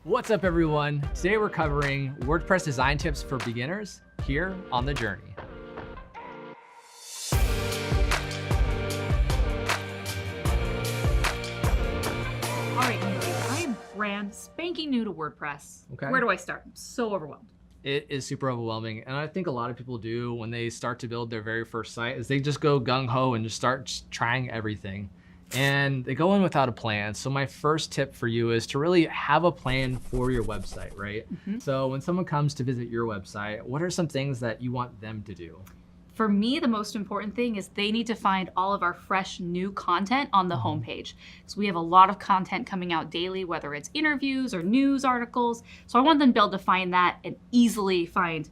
What's up, everyone? Today we're covering WordPress design tips for beginners here on The Journey. All right, I am brand spanking new to WordPress. Okay. Where do I start? I'm so overwhelmed. It is super overwhelming, and I think a lot of people do when they start to build their very first site is they just go gung-ho and just start trying everything. And they go in without a plan. So my first tip for you is to really have a plan for your website, right? So when someone comes to visit your website, what are some things that you want them to do? For me, the most important thing is they need to find all of our fresh new content on the homepage. So we have a lot of content coming out daily, whether it's interviews or news articles. So I want them to be able to find that and easily find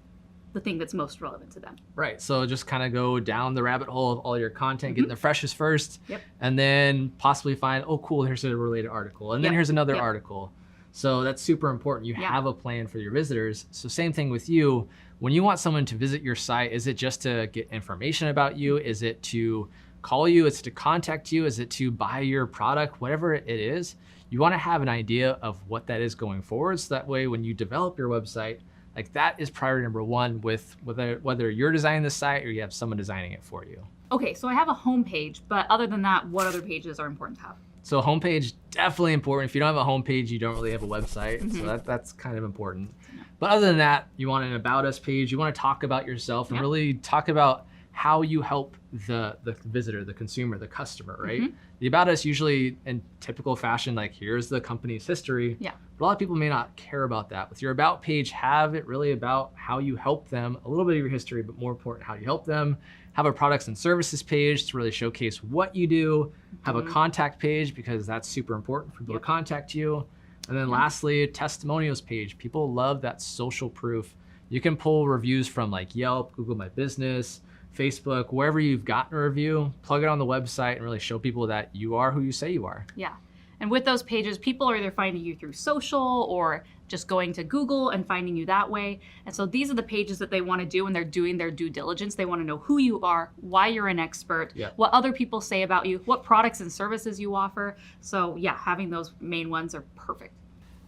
the thing that's most relevant to them. Right, so just kind of go down the rabbit hole of all your content, getting the freshest first, Yep. and then possibly find, oh cool, here's a related article, and then Yep. here's another Yep. article. So that's super important. You Yeah. have a plan for your visitors. So same thing with you. When you want someone to visit your site, is it just to get information about you? Is it to call you? Is it to contact you? Is it to buy your product? Whatever it is, you want to have an idea of what that is going forward. So that way, when you develop your website, like that is priority number one with whether you're designing the site or you have someone designing it for you. Okay, so I have a homepage, but other than that, what other pages are important to have? So homepage, definitely important. If you don't have a homepage, you don't really have a website. So that's kind of important. But other than that, you want an About Us page. You want to talk about yourself and really talk about how you help the visitor, the consumer, the customer, right? The About Us usually in typical fashion, like here's the company's history. Yeah. But a lot of people may not care about that. With your About page, have it really about how you help them, a little bit of your history, but more important, how you help them. Have a products and services page to really showcase what you do. Have a contact page because that's super important for people to contact you. And then lastly, a testimonials page. People love that social proof. You can pull reviews from like Yelp, Google My Business, Facebook, wherever you've gotten a review, plug it on the website and really show people that you are who you say you are. Yeah. And with those pages, people are either finding you through social or just going to Google and finding you that way. And so these are the pages that they want to do when they're doing their due diligence. They want to know who you are, why you're an expert, what other people say about you, what products and services you offer. So yeah, having those main ones are perfect.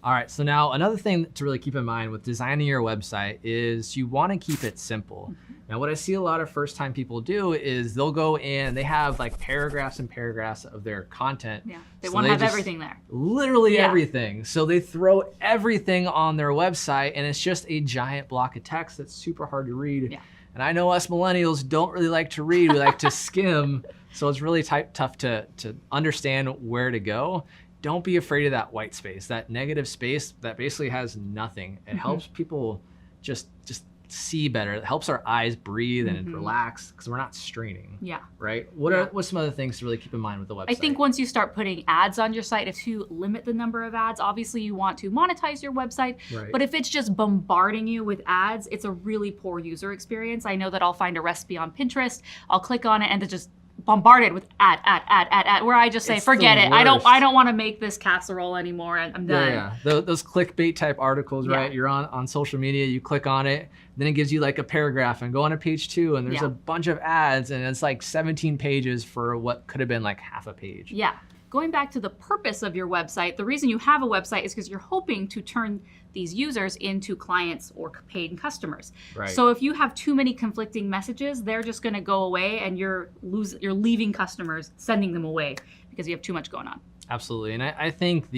All right, so now another thing to really keep in mind with designing your website is you want to keep it simple. Now, what I see a lot of first-time people do is they'll go in and they have like paragraphs and paragraphs of their content. Yeah, they want to have everything there. Literally everything. So they throw everything on their website and it's just a giant block of text that's super hard to read. Yeah. And I know us millennials don't really like to read, we like to skim. So it's really tough to understand where to go. Don't be afraid of that white space, that negative space that basically has nothing. It helps people just see better. It helps our eyes breathe and relax because we're not straining. Yeah. Right? What's some other things to really keep in mind with the website? I think once you start putting ads on your site, if you limit the number of ads, obviously you want to monetize your website. Right. But if it's just bombarding you with ads, it's a really poor user experience. I know that I'll find a recipe on Pinterest, I'll click on it and it's just bombarded with ad, where I just say, forget it. I don't want to make this casserole anymore. I'm done. Yeah. Those clickbait type articles, right? You're on social media, you click on it, then it gives you like a paragraph and go on to page 2 and there's a bunch of ads and it's like 17 pages for what could have been like half a page. Yeah. Going back to the purpose of your website, the reason you have a website is because you're hoping to turn these users into clients or paying customers. Right. So if you have too many conflicting messages, they're just going to go away and you're leaving customers, sending them away because you have too much going on. Absolutely. And I think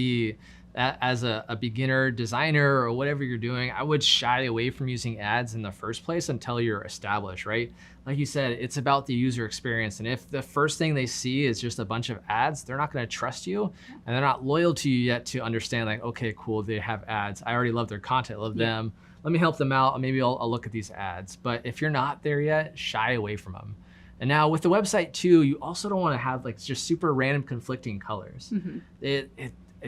as a beginner designer or whatever you're doing, I would shy away from using ads in the first place until you're established, right? Like you said, it's about the user experience. And if the first thing they see is just a bunch of ads, they're not going to trust you and they're not loyal to you yet to understand like, okay, cool, they have ads. I already love their content, love them. Let me help them out. Maybe I'll look at these ads. But if you're not there yet, shy away from them. And now with the website too, you also don't want to have like just super random conflicting colors. It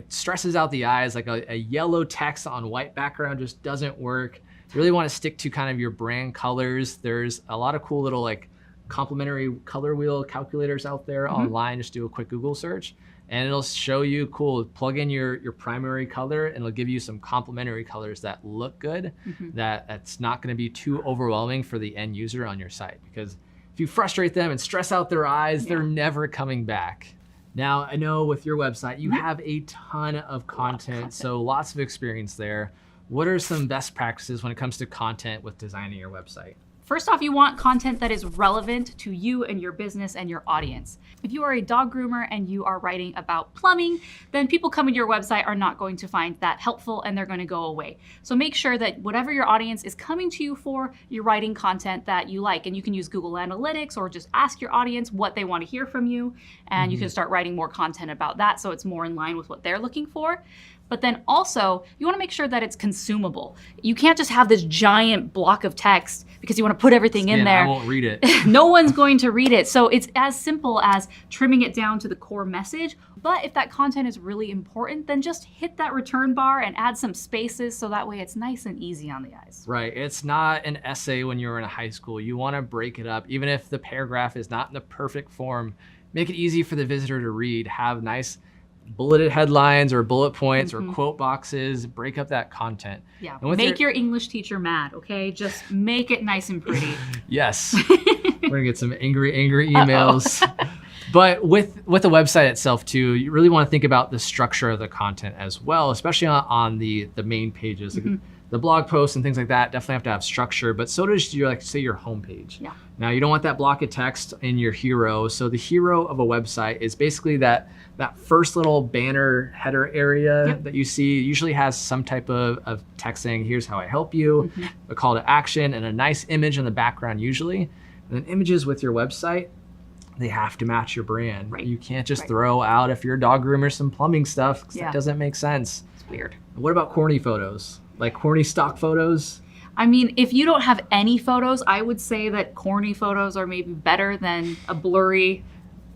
stresses out the eyes. Like a yellow text on white background just doesn't work. You really want to stick to kind of your brand colors. There's a lot of cool little like complementary color wheel calculators out there online. Just do a quick Google search and it'll show you, cool, plug in your primary color and it'll give you some complementary colors that look good, that's not going to be too overwhelming for the end user on your site. Because if you frustrate them and stress out their eyes, they're never coming back. Now, I know with your website, you have a ton of content, so lots of experience there. What are some best practices when it comes to content with designing your website? First off, you want content that is relevant to you and your business and your audience. If you are a dog groomer and you are writing about plumbing, then people coming to your website are not going to find that helpful and they're going to go away. So make sure that whatever your audience is coming to you for, you're writing content that you like. And you can use Google Analytics or just ask your audience what they want to hear from you. And you can start writing more content about that so it's more in line with what they're looking for. But then also, you want to make sure that it's consumable. You can't just have this giant block of text because you want to put everything in there. I won't read it. No one's going to read it. So it's as simple as trimming it down to the core message. But if that content is really important, then just hit that return bar and add some spaces so that way it's nice and easy on the eyes. Right. It's not an essay when you were in high school. You want to break it up. Even if the paragraph is not in the perfect form, make it easy for the visitor to read. Have nice bulleted headlines or bullet points or quote boxes. Break up that content. Yeah. Make your English teacher mad, okay? Just make it nice and pretty. Yes. We're gonna get some angry emails. But with the website itself too, you really want to think about the structure of the content as well, especially on the main pages. The blog posts and things like that definitely have to have structure, but so does your, like, say, your homepage. Yeah. Now, you don't want that block of text in your hero. So the hero of a website is basically that first little banner header area that you see. Usually has some type of text saying, here's how I help you, a call to action, and a nice image in the background usually. And then images with your website, they have to match your brand. Right. You can't just throw out, if you're a dog groomer, some plumbing stuff, 'cause that doesn't make sense. It's weird. What about corny photos? Like corny stock photos? I mean, if you don't have any photos, I would say that corny photos are maybe better than a blurry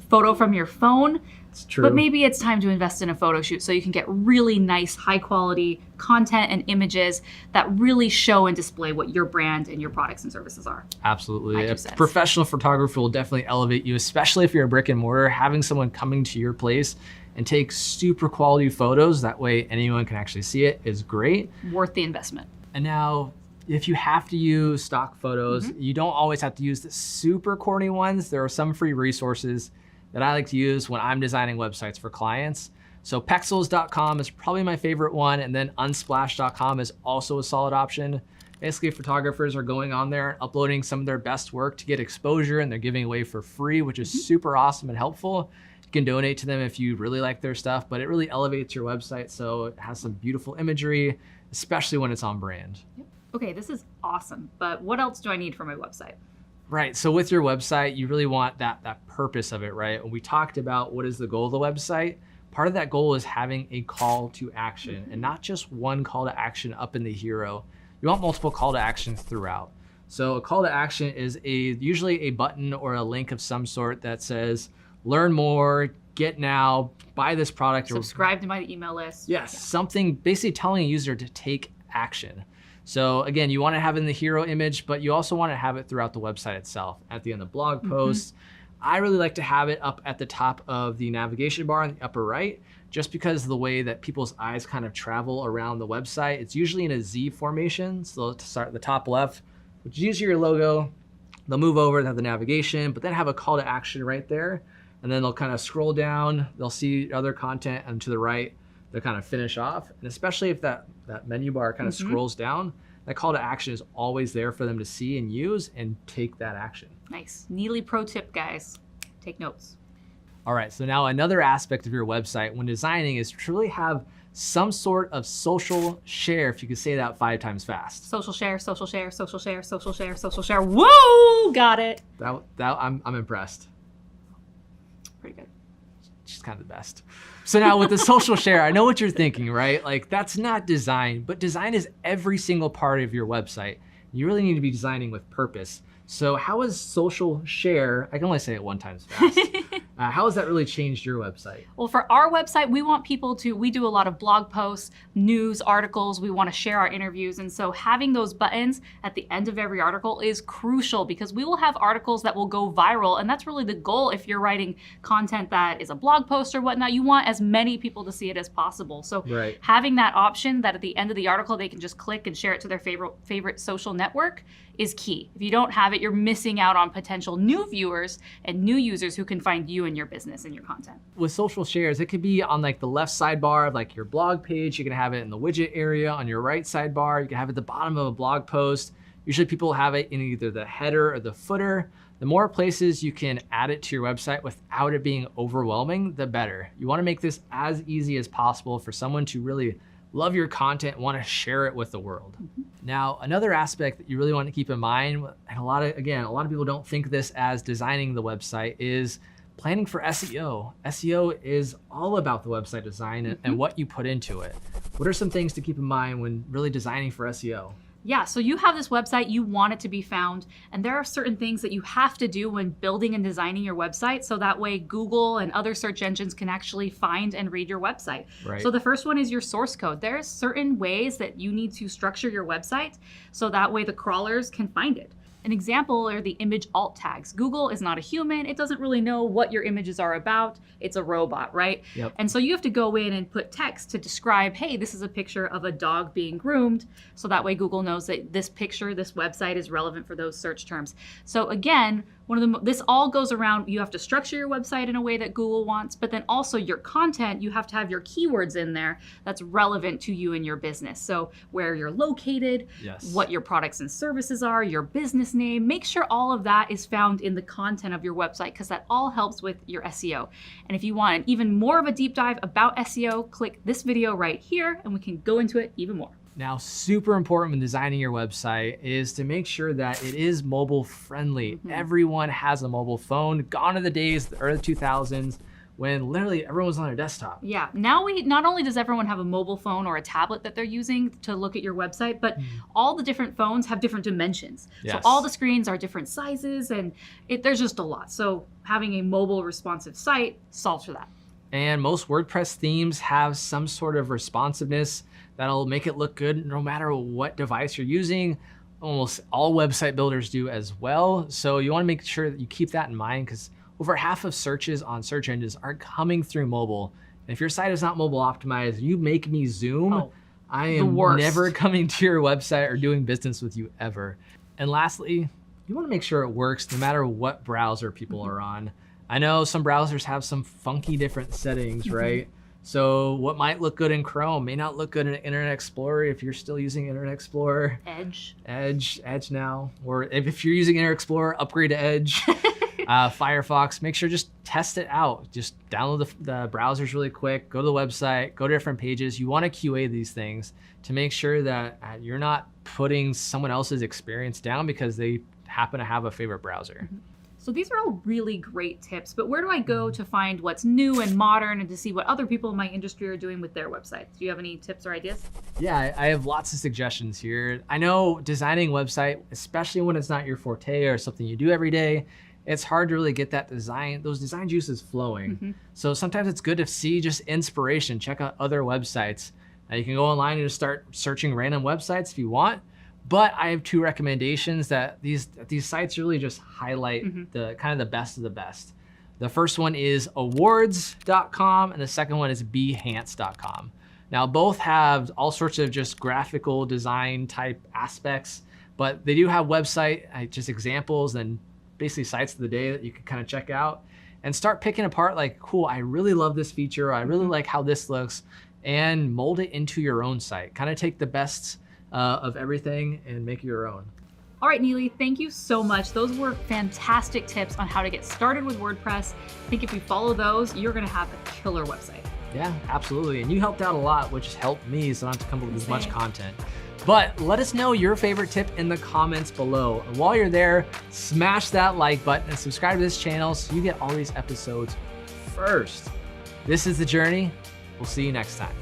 photo from your phone. It's true. But maybe it's time to invest in a photo shoot so you can get really nice, high quality content and images that really show and display what your brand and your products and services are. Absolutely. A professional photographer will definitely elevate you, especially if you're a brick and mortar. Having someone coming to your place and take super quality photos, that way anyone can actually see it, is great. Worth the investment. And now, if you have to use stock photos, you don't always have to use the super corny ones. There are some free resources that I like to use when I'm designing websites for clients. So pexels.com is probably my favorite one, and then unsplash.com is also a solid option. Basically, photographers are going on there, uploading some of their best work to get exposure, and they're giving away for free, which is super awesome and helpful. You can donate to them if you really like their stuff, but it really elevates your website, so it has some beautiful imagery, especially when it's on brand. Okay, this is awesome, but what else do I need for my website? Right, so with your website, you really want that purpose of it, right? We talked about what is the goal of the website. Part of that goal is having a call to action, and not just one call to action up in the hero. You want multiple call to actions throughout. So a call to action is usually a button or a link of some sort that says, learn more, get now, buy this product. Subscribe to my email list. Yes, something basically telling a user to take action. So again, you want to have it in the hero image, but you also want to have it throughout the website itself. At the end of blog posts, I really like to have it up at the top of the navigation bar in the upper right, just because of the way that people's eyes kind of travel around the website. It's usually in a Z formation. So to start at the top left, which is usually your logo, they'll move over and have the navigation, but then have a call to action right there. And then they'll kind of scroll down, they'll see other content, and to the right, they'll kind of finish off. And especially if that menu bar kind of scrolls down, that call to action is always there for them to see and use and take that action. Nice. Neely pro tip, guys. Take notes. All right, so now another aspect of your website when designing is to really have some sort of social share, if you could say that 5 times fast. Social share, social share, social share, social share, social share. Woo! Got it. I'm impressed. Pretty good. She's kind of the best. So now with the social share, I know what you're thinking, right? Like, that's not design, but design is every single part of your website. You really need to be designing with purpose. So how is social share, I can only say it 1 time fast. How has that really changed your website? Well, for our website, we want people to, we do a lot of blog posts, news articles, we want to share our interviews. And so having those buttons at the end of every article is crucial because we will have articles that will go viral. And that's really the goal. If you're writing content that is a blog post or whatnot, you want as many people to see it as possible. So having that option that at the end of the article, they can just click and share it to their favorite social network is key. If you don't have it, you're missing out on potential new viewers and new users who can find you and your business and your content. With social shares, it could be on like the left sidebar of like your blog page. You can have it in the widget area on your right sidebar. You can have it at the bottom of a blog post. Usually people have it in either the header or the footer. The more places you can add it to your website without it being overwhelming, the better. You wanna make this as easy as possible for someone to really love your content and wanna share it with the world. Now, another aspect that you really want to keep in mind, and a lot of people don't think of this as designing the website, is planning for SEO. SEO is all about the website design and what you put into it. What are some things to keep in mind when really designing for SEO? Yeah, so you have this website, you want it to be found, and there are certain things that you have to do when building and designing your website, so that way Google and other search engines can actually find and read your website. Right. So the first one is your source code. There's certain ways that you need to structure your website, so that way the crawlers can find it. An example are the image alt tags. Google is not a human. It doesn't really know what your images are about. It's a robot, right? Yep. And so you have to go in and put text to describe, hey, this is a picture of a dog being groomed. So that way Google knows that this picture, this website is relevant for those search terms. So again, this all goes around, you have to structure your website in a way that Google wants, but then also your content, you have to have your keywords in there that's relevant to you and your business. So where you're located, Yes. what your products and services are, your business name, make sure all of that is found in the content of your website because that all helps with your SEO. And if you want even more of a deep dive about SEO, click this video right here and we can go into it even more. Now, super important when designing your website is to make sure that it is mobile friendly. Everyone has a mobile phone. Gone are the days, the early 2000s, when literally everyone was on their desktop. Yeah, now not only does everyone have a mobile phone or a tablet that they're using to look at your website, but all the different phones have different dimensions. Yes. So all the screens are different sizes and there's just a lot. So having a mobile responsive site solves for that. And most WordPress themes have some sort of responsiveness that'll make it look good no matter what device you're using. Almost all website builders do as well. So you wanna make sure that you keep that in mind because over half of searches on search engines are coming through mobile. And if your site is not mobile optimized, you make me zoom, I am never coming to your website or doing business with you ever. And lastly, you wanna make sure it works no matter what browser people are on. I know some browsers have some funky different settings, right? So what might look good in Chrome may not look good in Internet Explorer if you're still using Internet Explorer. Edge now. Or if you're using Internet Explorer, upgrade to Edge. Firefox, make sure just test it out. Just download the browsers really quick, go to the website, go to different pages. You want to QA these things to make sure that you're not putting someone else's experience down because they happen to have a favorite browser. So these are all really great tips, but where do I go to find what's new and modern and to see what other people in my industry are doing with their websites? Do you have any tips or ideas? Yeah, I have lots of suggestions here. I know designing a website, especially when it's not your forte or something you do every day, it's hard to really get those design juices flowing. So sometimes it's good to see just inspiration, check out other websites. Now you can go online and just start searching random websites if you want. But I have two recommendations that these sites really just highlight the kind of the best of the best. The first one is awards.com and the second one is behance.com. Now both have all sorts of just graphical design type aspects, but they do have website just examples and basically sites of the day that you can kind of check out and start picking apart like, cool, I really love this feature. I really like how this looks, and mold it into your own site. Kind of take the best of everything and make it your own. All right, Neely, thank you so much. Those were fantastic tips on how to get started with WordPress. I think if you follow those, you're gonna have a killer website. Yeah, absolutely. And you helped out a lot, which has helped me so I don't have to come up with as much content. But let us know your favorite tip in the comments below. And while you're there, smash that like button and subscribe to this channel so you get all these episodes first. This is The Journey. We'll see you next time.